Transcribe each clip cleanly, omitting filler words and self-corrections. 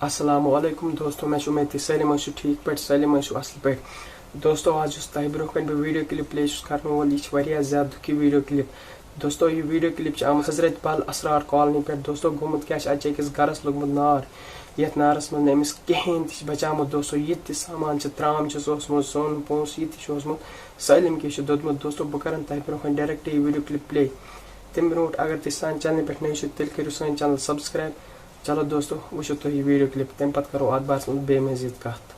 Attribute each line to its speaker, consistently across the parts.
Speaker 1: السلام علیکم دوستو میں امید سالم ٹھیک پہ سالم اصل پہ دوستو آج تہ برو کن بہ ویڈیو کلپ پلے کرنے وول یہ زیادہ دکھی ویڈیو کلپ دوستو یہ ویڈیو کلپ آمت حضرت بل اسرار کالونی پہ دوستو گومت کیا اتہ أکس گرس لوگمت نار یت نارس من امس کہین تہ بچامت دوستو یہ تہ سامان ترام اوسمت سون پونس یہ اوسمت سالم کی دودمت دوستو بہ کر تہ برو کن ڈائریکٹ یہ ویڈیو کلپ پلے تم برو اگر تھی سان چینل پہ نئی تیل کرو سان چینل سبسکرائب چلو دوستو وچھو تھی ویڈیو کلپ تم پتہ کرو ات بارس من بے مزید کت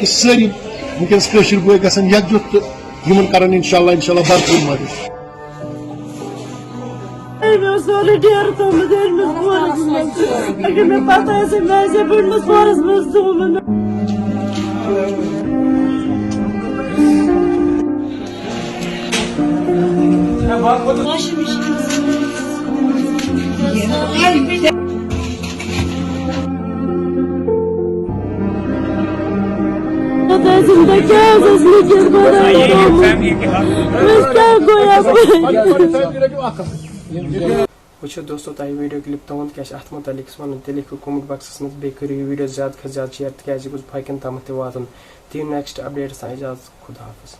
Speaker 2: ساری ونکس بوے گھن یکجت تو کرن انشاءاللہ بھرپور مدد
Speaker 1: وچھو دوستو تہ ویڈیو کلپ تہد کیا ات متعلق ون تہ لکھو کمنٹ باکسس مز بیٚیہِ کٔرِو یہ ویڈیو زیادہ کھۄتہٕ زیادہ شیئر تکیازِ یہ گوٚژھ باقین تامتھ تہِ واتُن دِیِو نیکسٹ اپڈیٹس تام اجازت خدا حافظ.